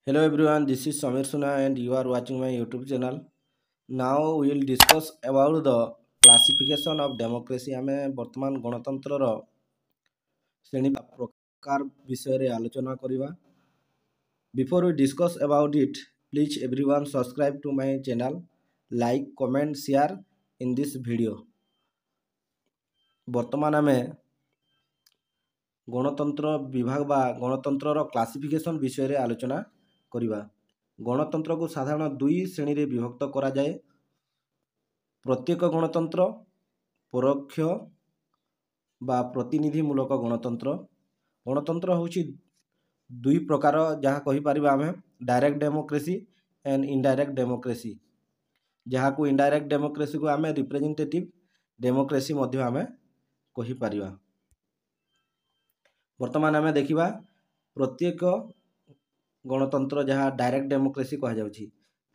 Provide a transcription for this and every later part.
Hello everyone, this is Samir Suna and you are watching my YouTube channel. Now we will discuss about the classification of democracy. ଆମେ ବର୍ତ୍ତମାନ ଗଣତନ୍ତ୍ରର ଶ୍ରେଣୀ ବା ପ୍ରକାର ବିଷୟରେ ଆଲୋଚନା କରିବା. Before we discuss about it, please everyone subscribe to my channel, like, comment, share in this video. ବର୍ତ୍ତମାନ ଆମେ ଗଣତନ୍ତ୍ର ବିଭାଗ ବା ଗଣତନ୍ତ୍ରର କ୍ଲାସିଫିକେସନ ବିଷୟରେ ଆଲୋଚନା କରିବା. ଗଣତନ୍ତ୍ରକୁ ସାଧାରଣ ଦୁଇ ଶ୍ରେଣୀରେ ବିଭକ୍ତ କରାଯାଏ. ପ୍ରତ୍ୟେକ ଗଣତନ୍ତ୍ର, ପରୋକ୍ଷ ବା ପ୍ରତିନିଧିମୂଳକ ଗଣତନ୍ତ୍ର. ଗଣତନ୍ତ୍ର ହେଉଛି ଦୁଇ ପ୍ରକାର, ଯାହା କହିପାରିବା ଆମେ direct democracy and indirect democracy. ଯାହାକୁ ଇନଡାଇରେକ୍ଟ ଡେମୋକ୍ରେସିକୁ ଆମେ ରିପ୍ରେଜେଣ୍ଟେଟିଭ ଡେମୋକ୍ରେସି ମଧ୍ୟ ଆମେ କହିପାରିବା. ବର୍ତ୍ତମାନ ଆମେ ଦେଖିବା ପ୍ରତ୍ୟେକ ଗଣତନ୍ତ୍ର, ଯାହା ଡାଇରେକ୍ଟ ଡେମୋକ୍ରେସି କୁହାଯାଉଛି.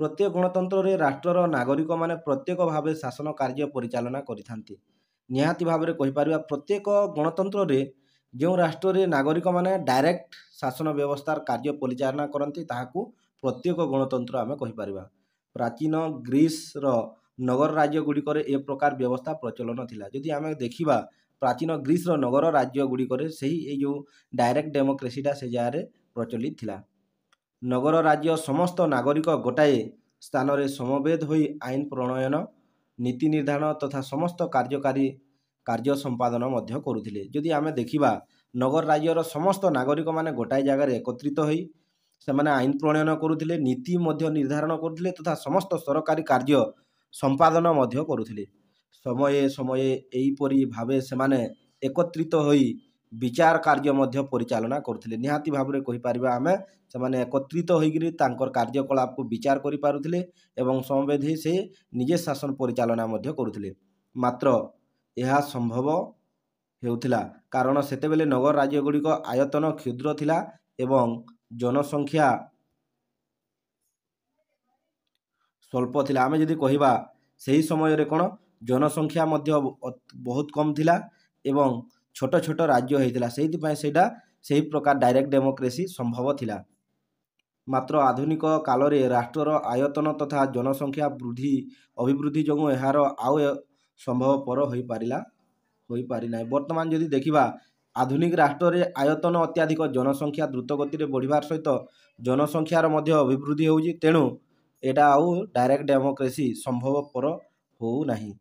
ପ୍ରତ୍ୟେକ ଗଣତନ୍ତ୍ରରେ ରାଷ୍ଟ୍ରର ନାଗରିକମାନେ ପ୍ରତ୍ୟେକ ଭାବେ ଶାସନ କାର୍ଯ୍ୟ ପରିଚାଳନା କରିଥାନ୍ତି. ନିହାତି ଭାବରେ କହିପାରିବା ପ୍ରତ୍ୟେକ ଗଣତନ୍ତ୍ରରେ ଯେଉଁ ରାଷ୍ଟ୍ରରେ ନାଗରିକମାନେ ଡାଇରେକ୍ଟ ଶାସନ ବ୍ୟବସ୍ଥାର କାର୍ଯ୍ୟ ପରିଚାଳନା କରନ୍ତି ତାହାକୁ ପ୍ରତ୍ୟେକ ଗଣତନ୍ତ୍ର ଆମେ କହିପାରିବା. ପ୍ରାଚୀନ ଗ୍ରୀସର ନଗର ରାଜ୍ୟ ଗୁଡ଼ିକରେ ଏ ପ୍ରକାର ବ୍ୟବସ୍ଥା ପ୍ରଚଳନ ଥିଲା. ଯଦି ଆମେ ଦେଖିବା ପ୍ରାଚୀନ ଗ୍ରୀସର ନଗର ରାଜ୍ୟ ଗୁଡ଼ିକରେ ସେହି ଏଇ ଯେଉଁ ଡାଇରେକ୍ଟ ଡେମୋକ୍ରେସିଟା ସେ ଜାଗାରେ ପ୍ରଚଳିତ ଥିଲା. ନଗର ରାଜ୍ୟ ସମସ୍ତ ନାଗରିକ ଗୋଟାଏ ସ୍ଥାନରେ ସମବେତ ହୋଇ ଆଇନ ପ୍ରଣୟନ, ନୀତି ନିର୍ଦ୍ଧାରଣ ତଥା ସମସ୍ତ କାର୍ଯ୍ୟ ସମ୍ପାଦନ ମଧ୍ୟ କରୁଥିଲେ. ଯଦି ଆମେ ଦେଖିବା ନଗର ରାଜ୍ୟର ସମସ୍ତ ନାଗରିକମାନେ ଗୋଟାଏ ଜାଗାରେ ଏକତ୍ରିତ ହୋଇ ସେମାନେ ଆଇନ ପ୍ରଣୟନ କରୁଥିଲେ, ନୀତି ମଧ୍ୟ ନିର୍ଦ୍ଧାରଣ କରୁଥିଲେ ତଥା ସମସ୍ତ ସରକାରୀ କାର୍ଯ୍ୟ ସମ୍ପାଦନ ମଧ୍ୟ କରୁଥିଲେ. ସମୟେ ସମୟେ ଏହିପରି ଭାବେ ସେମାନେ ଏକତ୍ରିତ ହୋଇ ବିଚାର କାର୍ଯ୍ୟ ମଧ୍ୟ ପରିଚାଳନା କରୁଥିଲେ. ନିହାତି ଭାବରେ କହିପାରିବା ଆମେ ସେମାନେ ଏକତ୍ରିତ ହୋଇକରି ତାଙ୍କର କାର୍ଯ୍ୟକଳାପକୁ ବିଚାର କରିପାରୁଥିଲେ ଏବଂ ସମବେତ ହୋଇ ସେ ନିଜେ ଶାସନ ପରିଚାଳନା ମଧ୍ୟ କରୁଥିଲେ. ମାତ୍ର ଏହା ସମ୍ଭବ ହେଉଥିଲା କାରଣ ସେତେବେଳେ ନଗର ରାଜ୍ୟ ଗୁଡ଼ିକ ଆୟତନ କ୍ଷୁଦ୍ର ଥିଲା ଏବଂ ଜନସଂଖ୍ୟା ସ୍ୱଳ୍ପ ଥିଲା. ଆମେ ଯଦି କହିବା ସେହି ସମୟରେ କ'ଣ ଜନସଂଖ୍ୟା ମଧ୍ୟ ବହୁତ କମ୍ ଥିଲା ଏବଂ ଛୋଟ ଛୋଟ ରାଜ୍ୟ ହୋଇଥିଲା. ସେଇଥିପାଇଁ ସେଇଟା ସେହି ପ୍ରକାର ଡାଇରେକ୍ଟ ଡେମୋକ୍ରେସି ସମ୍ଭବ ଥିଲା. ମାତ୍ର ଆଧୁନିକ କାଳରେ ରାଷ୍ଟ୍ରର ଆୟତନ ତଥା ଜନସଂଖ୍ୟା ଅଭିବୃଦ୍ଧି ଯୋଗୁଁ ଏହାର ଆଉ ସମ୍ଭବପର ହୋଇପାରିନାହିଁ. ବର୍ତ୍ତମାନ ଯଦି ଦେଖିବା ଆଧୁନିକ ରାଷ୍ଟ୍ରରେ ଆୟତନ ଅତ୍ୟଧିକ, ଜନସଂଖ୍ୟା ଦ୍ରୁତ ଗତିରେ ବଢ଼ିବାର ସହିତ ଜନସଂଖ୍ୟାର ମଧ୍ୟ ଅଭିବୃଦ୍ଧି ହେଉଛି. ତେଣୁ ଏଇଟା ଆଉ ଡାଇରେକ୍ଟ ଡେମୋକ୍ରେସି ସମ୍ଭବପର ହେଉନାହିଁ.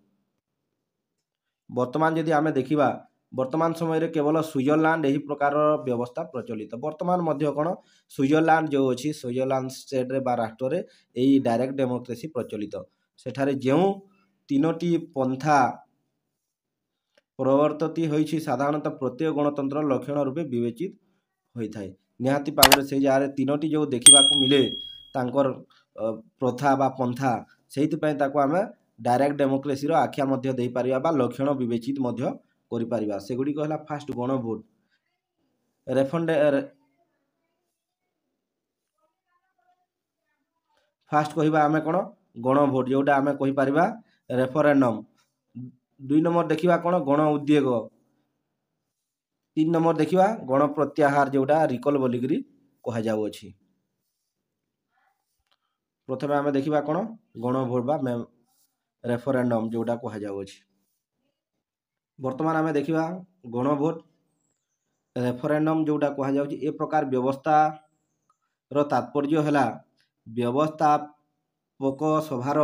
ବର୍ତ୍ତମାନ ଯଦି ଆମେ ଦେଖିବା ବର୍ତ୍ତମାନ ସମୟରେ କେବଳ ସୁଇଜରଲ୍ୟାଣ୍ଡ ଏହି ପ୍ରକାରର ବ୍ୟବସ୍ଥା ପ୍ରଚଳିତ. ବର୍ତ୍ତମାନ ମଧ୍ୟ କ'ଣ ସୁଇଜରଲ୍ୟାଣ୍ଡ ଯେଉଁ ଅଛି, ସୁଇଜରଲ୍ୟାଣ୍ଡ ଷ୍ଟେଟ୍ରେ ବା ରାଷ୍ଟ୍ରରେ ଏହି ଡାଇରେକ୍ଟ ଡେମୋକ୍ରେସି ପ୍ରଚଳିତ. ସେଠାରେ ଯେଉଁ ତିନୋଟି ପନ୍ଥା ପ୍ରବର୍ତ୍ତିତ ହୋଇଛି ସାଧାରଣତଃ ପ୍ରତ୍ୟେକ ଗଣତନ୍ତ୍ର ଲକ୍ଷଣ ରୂପେ ବିବେଚିତ ହୋଇଥାଏ. ନିହାତି ଭାବରେ ସେହି ଜାଗାରେ ତିନୋଟି ଯେଉଁ ଦେଖିବାକୁ ମିଳେ ତାଙ୍କର ପ୍ରଥା ବା ପନ୍ଥା, ସେଇଥିପାଇଁ ତାକୁ ଆମେ ଡାଇରେକ୍ଟ ଡେମୋକ୍ରେସିର ଆଖ୍ୟା ମଧ୍ୟ ଦେଇପାରିବା ବା ଲକ୍ଷଣ ବିବେଚିତ ମଧ୍ୟ କରିପାରିବା. ସେଗୁଡ଼ିକ ହେଲା ଫାଷ୍ଟ ଗଣଭୋଟ, ଫାଷ୍ଟ କହିବା ଆମେ କ'ଣ ଗଣଭୋଟ, ଯେଉଁଟା ଆମେ କହିପାରିବା ରେଫରେଣ୍ଡମ୍. 2 ନମ୍ବର ଦେଖିବା କ'ଣ ଗଣ ଉଦ୍ୟୋଗ. 3 ନମ୍ବର ଦେଖିବା ଗଣ ପ୍ରତ୍ୟାହାର, ଯେଉଁଟା ରିକଲ ବୋଲିକିରି କୁହାଯାଉଅଛି. ପ୍ରଥମେ ଆମେ ଦେଖିବା କ'ଣ ଗଣଭୋଟ ବା ରେଫରେଣ୍ଡମ୍ ଯେଉଁଟା କୁହାଯାଉଅଛି. ବର୍ତ୍ତମାନ ଆମେ ଦେଖିବା ଗଣଭୋଟ, ରେଫରେଣ୍ଡମ୍ ଯେଉଁଟା କୁହାଯାଉଛି. ଏ ପ୍ରକାର ବ୍ୟବସ୍ଥାର ତାତ୍ପର୍ଯ୍ୟ ହେଲା ବ୍ୟବସ୍ଥାପକ ସଭାର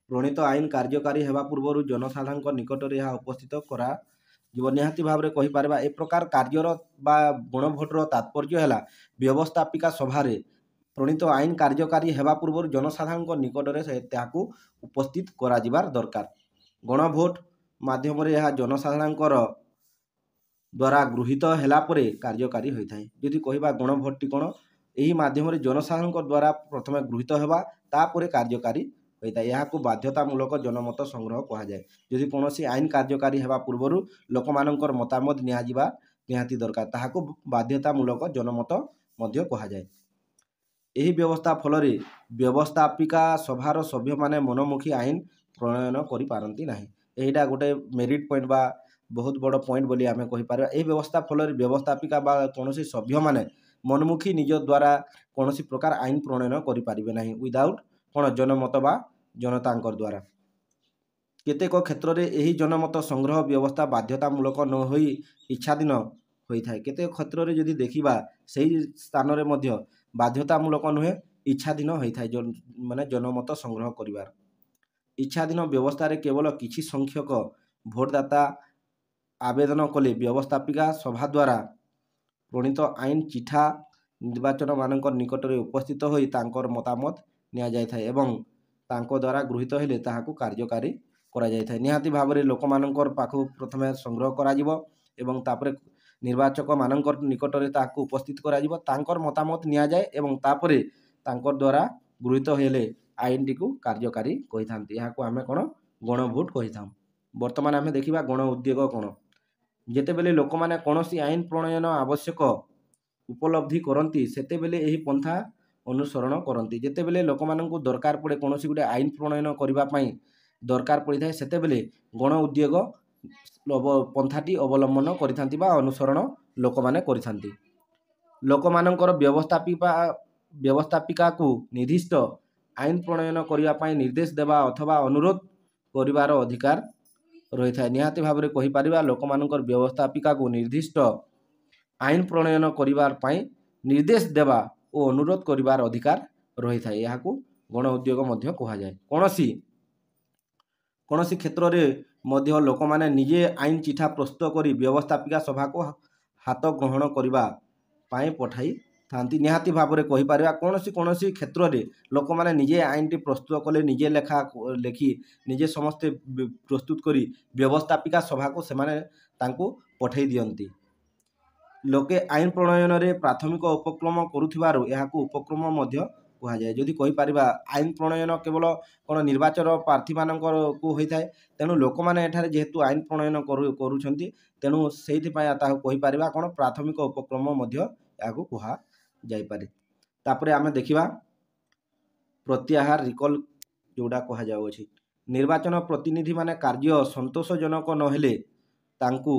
ପ୍ରଣୀତ ଆଇନ କାର୍ଯ୍ୟକାରୀ ହେବା ପୂର୍ବରୁ ଜନସାଧାରଣଙ୍କ ନିକଟରେ ଏହା ଉପସ୍ଥିତ କରାଯିବ. ନିହାତି ଭାବରେ କହିପାରିବା ଏ ପ୍ରକାର କାର୍ଯ୍ୟର ବା ଗଣଭୋଟର ତାତ୍ପର୍ଯ୍ୟ ହେଲା ବ୍ୟବସ୍ଥାପିକା ସଭାରେ ପ୍ରଣୀତ ଆଇନ କାର୍ଯ୍ୟକାରୀ ହେବା ପୂର୍ବରୁ ଜନସାଧାରଣଙ୍କ ନିକଟରେ ତାହାକୁ ଉପସ୍ଥିତ କରାଯିବାର ଦରକାର. ଗଣଭୋଟ ମାଧ୍ୟମରେ ଏହା ଜନସାଧାରଣଙ୍କର ଦ୍ୱାରା ଗୃହୀତ ହେଲା ପରେ କାର୍ଯ୍ୟକାରୀ ହୋଇଥାଏ. ଯଦି କହିବା ଗଣଭୋଟଟି କ'ଣ, ଏହି ମାଧ୍ୟମରେ ଜନସାଧାରଣଙ୍କ ଦ୍ୱାରା ପ୍ରଥମେ ଗୃହୀତ ହେବା ତାପରେ କାର୍ଯ୍ୟକାରୀ ହୋଇଥାଏ. ଏହାକୁ ବାଧ୍ୟତାମୂଳକ ଜନମତ ସଂଗ୍ରହ କୁହାଯାଏ. ଯଦି କୌଣସି ଆଇନ କାର୍ଯ୍ୟକାରୀ ହେବା ପୂର୍ବରୁ ଲୋକମାନଙ୍କର ମତାମତ ନିଆଯିବା ନିହାତି ଦରକାର, ତାହାକୁ ବାଧ୍ୟତାମୂଳକ ଜନମତ ମଧ୍ୟ କୁହାଯାଏ. ଏହି ବ୍ୟବସ୍ଥା ଫଳରେ ବ୍ୟବସ୍ଥାପିକା ସଭାର ସଭ୍ୟମାନେ ମନମୁଖୀ ଆଇନ ପ୍ରଣୟନ କରିପାରନ୍ତି ନାହିଁ. ଏଇଟା ଗୋଟେ ମେରିଟ୍ ପଏଣ୍ଟ ବା ବହୁତ ବଡ଼ ପଏଣ୍ଟ ବୋଲି ଆମେ କହିପାରିବା. ଏହି ବ୍ୟବସ୍ଥା ଫଳରେ ବ୍ୟବସ୍ଥାପିକା ବା କୌଣସି ସଭ୍ୟମାନେ ମନମୁଖୀ ନିଜ ଦ୍ୱାରା କୌଣସି ପ୍ରକାର ଆଇନ ପ୍ରଣୟନ କରିପାରିବେ ନାହିଁ ୱିଦାଉଟ୍ କ'ଣ ଜନମତ ବା ଜନତାଙ୍କ ଦ୍ୱାରା। କେତେକ କ୍ଷେତ୍ରରେ ଏହି ଜନମତ ସଂଗ୍ରହ ବ୍ୟବସ୍ଥା ବାଧ୍ୟତାମୂଳକ ନ ହୋଇ ଇଚ୍ଛାଧୀନ ହୋଇଥାଏ। କେତେକ କ୍ଷେତ୍ରରେ ଯଦି ଦେଖିବା ସେହି ସ୍ଥାନରେ ମଧ୍ୟ ବାଧ୍ୟତାମୂଳକ ନୁହେଁ, ଇଚ୍ଛାଧୀନ ହୋଇଥାଏ ମାନେ ଜନମତ ସଂଗ୍ରହ କରିବାର। ଇଚ୍ଛାଧୀନ ବ୍ୟବସ୍ଥାରେ କେବଳ କିଛି ସଂଖ୍ୟକ ଭୋଟଦାତା ଆବେଦନ କଲେ ବ୍ୟବସ୍ଥାପିକା ସଭା ଦ୍ୱାରା ପ୍ରଣୀତ ଆଇନ ଚିଠା ନିର୍ବାଚନମାନଙ୍କ ନିକଟରେ ଉପସ୍ଥିତ ହୋଇ ତାଙ୍କର ମତାମତ ନିଆଯାଇଥାଏ ଏବଂ ତାଙ୍କ ଦ୍ୱାରା ଗୃହୀତ ହେଲେ ତାହାକୁ କାର୍ଯ୍ୟକାରୀ କରାଯାଇଥାଏ। ନିହାତି ଭାବରେ ଲୋକମାନଙ୍କର ପାଖକୁ ପ୍ରଥମେ ସଂଗ୍ରହ କରାଯିବ ଏବଂ ତାପରେ ନିର୍ବାଚକମାନଙ୍କର ନିକଟରେ ତାହାକୁ ଉପସ୍ଥିତ କରାଯିବ, ତାଙ୍କର ମତାମତ ନିଆଯାଏ ଏବଂ ତାପରେ ତାଙ୍କର ଦ୍ୱାରା ଗୃହୀତ ହେଲେ ଆଇନଟିକୁ କାର୍ଯ୍ୟକାରୀ କରିଥାନ୍ତି। ଏହାକୁ ଆମେ କ'ଣ ଗଣଭୋଟ କହିଥାଉ। ବର୍ତ୍ତମାନ ଆମେ ଦେଖିବା ଗଣ ଉଦ୍ୟୋଗ କ'ଣ। ଯେତେବେଳେ ଲୋକମାନେ କୌଣସି ଆଇନ ପ୍ରଣୟନ ଆବଶ୍ୟକ ଉପଲବ୍ଧି କରନ୍ତି ସେତେବେଳେ ଏହି ପନ୍ଥା ଅନୁସରଣ କରନ୍ତି। ଯେତେବେଳେ ଲୋକମାନଙ୍କୁ ଦରକାର ପଡ଼େ କୌଣସି ଗୋଟେ ଆଇନ ପ୍ରଣୟନ କରିବା ପାଇଁ ଦରକାର ପଡ଼ିଥାଏ ସେତେବେଳେ ଗଣ ଉଦ୍ୟୋଗ ପନ୍ଥାଟି ଅବଲମ୍ବନ କରିଥାନ୍ତି ବା ଅନୁସରଣ ଲୋକମାନେ କରିଥାନ୍ତି। ଲୋକମାନଙ୍କର ବ୍ୟବସ୍ଥାପିକାକୁ ନିର୍ଦ୍ଦିଷ୍ଟ ଆଇନ ପ୍ରଣୟନ କରିବା ପାଇଁ ନିର୍ଦ୍ଦେଶ ଦେବା ଅଥବା ଅନୁରୋଧ କରିବାର ଅଧିକାର ରହିଥାଏ। ନିହାତି ଭାବରେ କହିପାରିବା ଲୋକମାନଙ୍କର ବ୍ୟବସ୍ଥାପିକାକୁ ନିର୍ଦ୍ଦିଷ୍ଟ ଆଇନ ପ୍ରଣୟନ କରିବା ପାଇଁ ନିର୍ଦ୍ଦେଶ ଦେବା ଓ ଅନୁରୋଧ କରିବାର ଅଧିକାର ରହିଥାଏ। ଏହାକୁ ଗଣ ଉଦ୍ୟୋଗ ମଧ୍ୟ କୁହାଯାଏ। କୌଣସି କ୍ଷେତ୍ରରେ ମଧ୍ୟ ଲୋକମାନେ ନିଜେ ଆଇନ ଚିଠା ପ୍ରସ୍ତୁତ କରି ବ୍ୟବସ୍ଥାପିକା ସଭାକୁ ହାତ ଗ୍ରହଣ କରିବା ପାଇଁ ପଠାଇଥାନ୍ତି। ନିହାତି ଭାବରେ କହିପାରିବା କୌଣସି କ୍ଷେତ୍ରରେ ଲୋକମାନେ ନିଜେ ଆଇନଟି ପ୍ରସ୍ତୁତ କଲେ, ନିଜେ ଲେଖି ନିଜେ ସମସ୍ତେ ପ୍ରସ୍ତୁତ କରି ବ୍ୟବସ୍ଥାପିକା ସଭାକୁ ସେମାନେ ତାଙ୍କୁ ପଠାଇ ଦିଅନ୍ତି। ଲୋକେ ଆଇନ ପ୍ରଣୟନରେ ପ୍ରାଥମିକ ଉପକ୍ରମ କରୁଥିବାରୁ ଏହାକୁ ଉପକ୍ରମ ମଧ୍ୟ କୁହାଯାଏ। ଯଦି କହିପାରିବା ଆଇନ ପ୍ରଣୟନ କେବଳ କ'ଣ ନିର୍ବାଚନ ପ୍ରାର୍ଥୀମାନଙ୍କକୁ ହୋଇଥାଏ, ତେଣୁ ଲୋକମାନେ ଏଠାରେ ଯେହେତୁ ଆଇନ ପ୍ରଣୟନ କରୁଛନ୍ତି ତେଣୁ ସେଇଥିପାଇଁ ତାହାକୁ କହିପାରିବା କ'ଣ ପ୍ରାଥମିକ ଉପକ୍ରମ ମଧ୍ୟ ଏହାକୁ କୁହାଯାଇପାରେ। ତାପରେ ଆମେ ଦେଖିବା ପ୍ରତ୍ୟାହାର ରିକଲ୍ ଯେଉଁଟା କୁହାଯାଉଅଛି। ନିର୍ବାଚନ ପ୍ରତିନିଧିମାନେ କାର୍ଯ୍ୟ ସନ୍ତୋଷଜନକ ନହେଲେ ତାଙ୍କୁ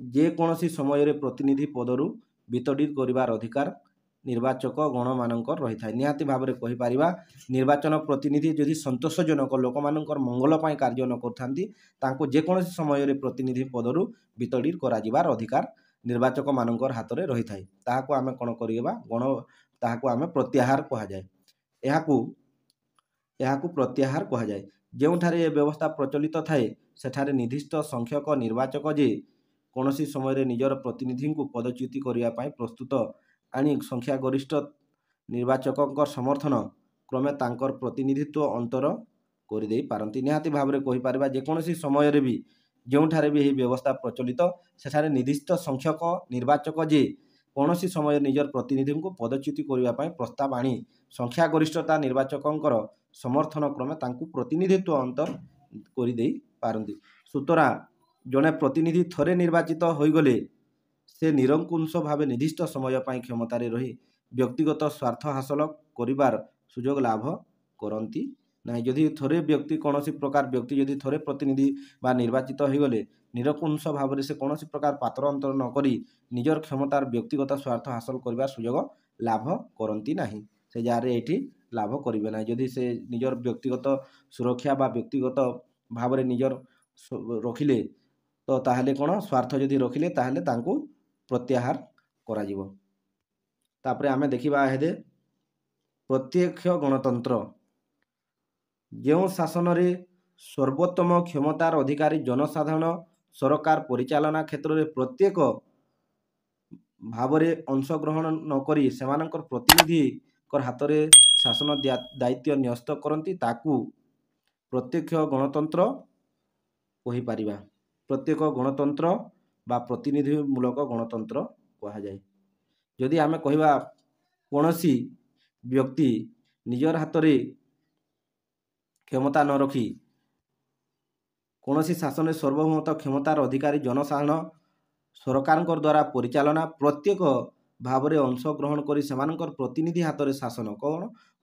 ଯେକୌଣସି ସମୟରେ ପ୍ରତିନିଧି ପଦରୁ ବିତଡ଼ିତ କରିବାର ଅଧିକାର ନିର୍ବାଚକ ଗଣମାନଙ୍କର ରହିଥାଏ। ନିହାତି ଭାବରେ କହିପାରିବା ନିର୍ବାଚନ ପ୍ରତିନିଧି ଯଦି ସନ୍ତୋଷଜନକ ଲୋକମାନଙ୍କର ମଙ୍ଗଳ ପାଇଁ କାର୍ଯ୍ୟ ନ କରୁଥାନ୍ତି ତାଙ୍କୁ ଯେକୌଣସି ସମୟରେ ପ୍ରତିନିଧି ପଦରୁ ବିତଡ଼ିତ କରାଯିବାର ଅଧିକାର ନିର୍ବାଚକମାନଙ୍କର ହାତରେ ରହିଥାଏ। ତାହାକୁ ଆମେ କ'ଣ କରିବା ତାହାକୁ ଆମେ ପ୍ରତ୍ୟାହାର କୁହାଯାଏ। ଏହାକୁ ପ୍ରତ୍ୟାହାର କୁହାଯାଏ। ଯେଉଁଠାରେ ଏ ବ୍ୟବସ୍ଥା ପ୍ରଚଳିତ ଥାଏ ସେଠାରେ ନିର୍ଦ୍ଦିଷ୍ଟ ସଂଖ୍ୟକ ନିର୍ବାଚକ ଯେ କୌଣସି ସମୟରେ ନିଜର ପ୍ରତିନିଧିଙ୍କୁ ପଦଚ୍ୟୁତ କରିବା ପାଇଁ ପ୍ରସ୍ତୁତ ଆଣି ସଂଖ୍ୟାଗରିଷ୍ଠ ନିର୍ବାଚକଙ୍କ ସମର୍ଥନ କ୍ରମେ ତାଙ୍କର ପ୍ରତିନିଧିତ୍ୱ ଅନ୍ତର କରିଦେଇ ପାରନ୍ତି। ନିହାତି ଭାବରେ କହିପାରିବା ଯେକୌଣସି ସମୟରେ ବି ଯେଉଁଠାରେ ବି ଏହି ବ୍ୟବସ୍ଥା ପ୍ରଚଳିତ ସେଠାରେ ନିର୍ଦ୍ଦିଷ୍ଟ ସଂଖ୍ୟକ ନିର୍ବାଚକ ଯେ କୌଣସି ସମୟରେ ନିଜର ପ୍ରତିନିଧିଙ୍କୁ ପଦଚ୍ୟୁତ କରିବା ପାଇଁ ପ୍ରସ୍ତାବ ଆଣି ସଂଖ୍ୟାଗରିଷ୍ଠତା ନିର୍ବାଚକଙ୍କର ସମର୍ଥନ କ୍ରମେ ତାଙ୍କୁ ପ୍ରତିନିଧିତ୍ୱ ଅନ୍ତର କରିଦେଇ ପାରନ୍ତି। ସୁତରାଂ ଜଣେ ପ୍ରତିନିଧି ଥରେ ନିର୍ବାଚିତ ହୋଇଗଲେ ସେ ନିରଙ୍କୁଶ ଭାବେ ନିର୍ଦ୍ଦିଷ୍ଟ ସମୟ ପାଇଁ କ୍ଷମତାରେ ରହି ବ୍ୟକ୍ତିଗତ ସ୍ୱାର୍ଥ ହାସଲ କରିବାର ସୁଯୋଗ ଲାଭ କରନ୍ତି ନାହିଁ। ଯଦି କୌଣସି ପ୍ରକାର ବ୍ୟକ୍ତି ଯଦି ଥରେ ପ୍ରତିନିଧି ବା ନିର୍ବାଚିତ ହୋଇଗଲେ ନିରଙ୍କୁଶ ଭାବରେ ସେ କୌଣସି ପ୍ରକାର ପାତର ଅନ୍ତର ନ କରି ନିଜର କ୍ଷମତାର ବ୍ୟକ୍ତିଗତ ସ୍ୱାର୍ଥ ହାସଲ କରିବାର ସୁଯୋଗ ଲାଭ କରନ୍ତି ନାହିଁ। ସେ ଜାଗାରେ ଏଇଠି ଲାଭ କରିବେ ନାହିଁ। ଯଦି ସେ ନିଜର ବ୍ୟକ୍ତିଗତ ସୁରକ୍ଷା ବା ବ୍ୟକ୍ତିଗତ ଭାବରେ ନିଜର ରଖିଲେ ତ ତାହେଲେ କ'ଣ ସ୍ୱାର୍ଥ ଯଦି ରଖିଲେ ତାହେଲେ ତାଙ୍କୁ ପ୍ରତ୍ୟାହାର କରାଯିବ। ତାପରେ ଆମେ ଦେଖିବା ଏହାଦେ ପ୍ରତ୍ୟକ୍ଷ ଗଣତନ୍ତ୍ର। ଯେଉଁ ଶାସନରେ ସର୍ବୋତ୍ତମ କ୍ଷମତାର ଅଧିକାରୀ ଜନସାଧାରଣ ସରକାର ପରିଚାଳନା କ୍ଷେତ୍ରରେ ପ୍ରତ୍ୟେକ ଭାବରେ ଅଂଶଗ୍ରହଣ ନ କରି ସେମାନଙ୍କର ପ୍ରତିନିଧିଙ୍କର ହାତରେ ଶାସନ ଦାୟିତ୍ୱ ନ୍ୟସ୍ତ କରନ୍ତି ତାକୁ ପ୍ରତ୍ୟକ୍ଷ ଗଣତନ୍ତ୍ର କହିପାରିବା। ପ୍ରତ୍ୟେକ ଗଣତନ୍ତ୍ର ବା ପ୍ରତିନିଧିମୂଳକ ଗଣତନ୍ତ୍ର କୁହାଯାଏ। ଯଦି ଆମେ କହିବା କୌଣସି ବ୍ୟକ୍ତି ନିଜର ହାତରେ କ୍ଷମତା ନ ରଖି କୌଣସି ଶାସନରେ ସାର୍ବଭୌମତ୍ୱ କ୍ଷମତାର ଅଧିକାରୀ ଜନସାଧାରଣ ସରକାରଙ୍କ ଦ୍ୱାରା ପରିଚାଳନା ପ୍ରତ୍ୟେକ ଭାବରେ ଅଂଶଗ୍ରହଣ କରି ସେମାନଙ୍କର ପ୍ରତିନିଧି ହାତରେ ଶାସନ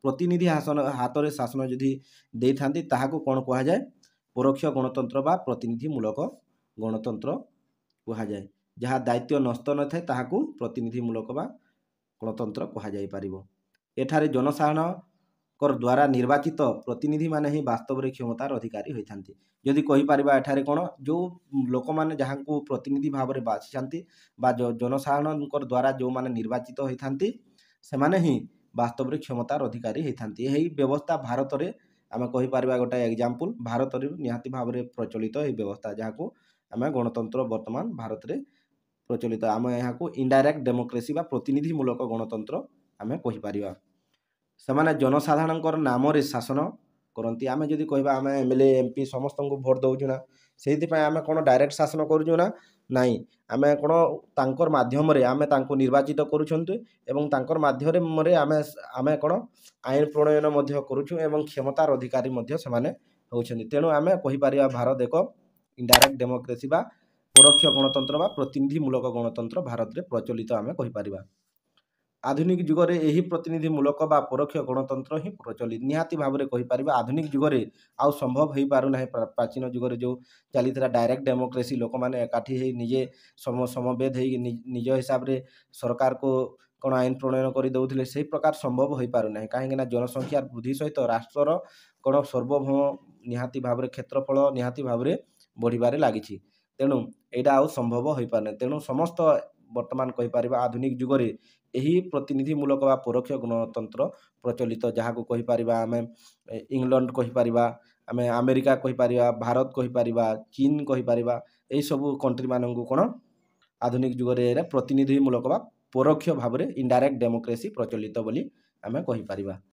ପ୍ରତିନିଧି ହାତରେ ଶାସନ ଯଦି ଦେଇଥାନ୍ତି ତାହାକୁ କ'ଣ କୁହାଯାଏ ପରୋକ୍ଷ ଗଣତନ୍ତ୍ର ବା ପ୍ରତିନିଧିମୂଳକ ଗଣତନ୍ତ୍ର କୁହାଯାଏ। ଯାହା ଦାୟିତ୍ୱ ନ୍ୟସ୍ତ ନଥାଏ ତାହାକୁ ପ୍ରତିନିଧିମୂଳକ ବା ଗଣତନ୍ତ୍ର କୁହାଯାଇପାରିବ। ଏଠାରେ ଜନସାଧାରଣଙ୍କର ଦ୍ୱାରା ନିର୍ବାଚିତ ପ୍ରତିନିଧିମାନେ ହିଁ ବାସ୍ତବରେ କ୍ଷମତାର ଅଧିକାରୀ ହୋଇଥାନ୍ତି। ଯଦି କହିପାରିବା ଏଠାରେ କ'ଣ, ଯେଉଁ ଲୋକମାନେ ଯାହାଙ୍କୁ ପ୍ରତିନିଧି ଭାବରେ ବାଛିଥାନ୍ତି ବା ଜନସାଧାରଣଙ୍କ ଦ୍ୱାରା ଯେଉଁମାନେ ନିର୍ବାଚିତ ହୋଇଥାନ୍ତି ସେମାନେ ହିଁ ବାସ୍ତବରେ କ୍ଷମତାର ଅଧିକାରୀ ହୋଇଥାନ୍ତି। ଏହି ବ୍ୟବସ୍ଥା ଭାରତରେ ଆମେ କହିପାରିବା ଗୋଟେ ଏକ୍ଜାମ୍ପଲ୍, ଭାରତରେ ନିହାତି ଭାବରେ ପ୍ରଚଳିତ ଏହି ବ୍ୟବସ୍ଥା, ଯାହାକୁ ଆମେ ଗଣତନ୍ତ୍ର ବର୍ତ୍ତମାନ ଭାରତରେ ପ୍ରଚଳିତ। ଆମେ ଏହାକୁ ଇନଡାଇରେକ୍ଟ ଡେମୋକ୍ରେସି ବା ପ୍ରତିନିଧିମୂଳକ ଗଣତନ୍ତ୍ର ଆମେ କହିପାରିବା। ସେମାନେ ଜନସାଧାରଣଙ୍କର ନାମରେ ଶାସନ କରନ୍ତି। ଆମେ ଯଦି କହିବା ଆମେ MLA MP ସମସ୍ତଙ୍କୁ ଭୋଟ ଦେଉଛୁ ନା, ସେଇଥିପାଇଁ ଆମେ କ'ଣ ଡାଇରେକ୍ଟ ଶାସନ କରୁଛୁ ନା? ନାଇଁ, ଆମେ କ'ଣ ତାଙ୍କର ମାଧ୍ୟମରେ ଆମେ ତାଙ୍କୁ ନିର୍ବାଚିତ କରୁଛନ୍ତି ଏବଂ ତାଙ୍କର ମାଧ୍ୟମରେ ଆମେ କ'ଣ ଆଇନ ପ୍ରଣୟନ ମଧ୍ୟ କରୁଛୁ ଏବଂ କ୍ଷମତାର ଅଧିକାରୀ ମଧ୍ୟ ସେମାନେ ହେଉଛନ୍ତି। ତେଣୁ ଆମେ କହିପାରିବା ଭାରତ ଏକ ଇନଡାଇରେକ୍ଟ ଡେମୋକ୍ରେସି ବା ପରୋକ୍ଷ ଗଣତନ୍ତ୍ର ବା ପ୍ରତିନିଧିମୂଳକ ଗଣତନ୍ତ୍ର ଭାରତରେ ପ୍ରଚଳିତ ଆମେ କହିପାରିବା। ଆଧୁନିକ ଯୁଗରେ ଏହି ପ୍ରତିନିଧିମୂଳକ ବା ପରୋକ୍ଷ ଗଣତନ୍ତ୍ର ହିଁ ପ୍ରଚଳିତ। ନିହାତି ଭାବରେ କହିପାରିବା ଆଧୁନିକ ଯୁଗରେ ଆଉ ସମ୍ଭବ ହୋଇପାରୁନାହିଁ। ପ୍ରାଚୀନ ଯୁଗରେ ଯେଉଁ ଚାଲିଥିଲା ଡାଇରେକ୍ଟ ଡେମୋକ୍ରେସି, ଲୋକମାନେ ଏକାଠି ହେଇ ନିଜେ ସମବେତ ହେଇକି ନିଜ ହିସାବରେ ସରକାରକୁ କ'ଣ ଆଇନ ପ୍ରଣୟନ କରି ଦେଉଥିଲେ, ସେହି ପ୍ରକାର ସମ୍ଭବ ହୋଇପାରୁନାହିଁ। କାହିଁକିନା ଜନସଂଖ୍ୟା ବୃଦ୍ଧି ସହିତ ରାଷ୍ଟ୍ରର କ'ଣ ସାର୍ବଭୌମ ନିହାତି ଭାବରେ କ୍ଷେତ୍ରଫଳ ନିହାତି ଭାବରେ ବଢ଼ିବାରେ ଲାଗିଛି। ତେଣୁ ଏଇଟା ଆଉ ସମ୍ଭବ ହୋଇପାରୁନାହିଁ। ତେଣୁ ସମସ୍ତ ବର୍ତ୍ତମାନ କହିପାରିବା ଆଧୁନିକ ଯୁଗରେ ଏହି ପ୍ରତିନିଧିମୂଳକ ବା ପରୋକ୍ଷ ଗଣତନ୍ତ୍ର ପ୍ରଚଳିତ, ଯାହାକୁ କହିପାରିବା ଆମେ ଇଂଲଣ୍ଡ କହିପାରିବା, ଆମେ ଆମେରିକା କହିପାରିବା, ଭାରତ କହିପାରିବା, ଚୀନ କହିପାରିବା। ଏହିସବୁ କଣ୍ଟ୍ରିମାନଙ୍କୁ କ'ଣ ଆଧୁନିକ ଯୁଗରେ ପ୍ରତିନିଧିମୂଳକ ବା ପରୋକ୍ଷ ଭାବରେ ଇନଡାଇରେକ୍ଟ ଡେମୋକ୍ରେସି ପ୍ରଚଳିତ ବୋଲି ଆମେ କହିପାରିବା।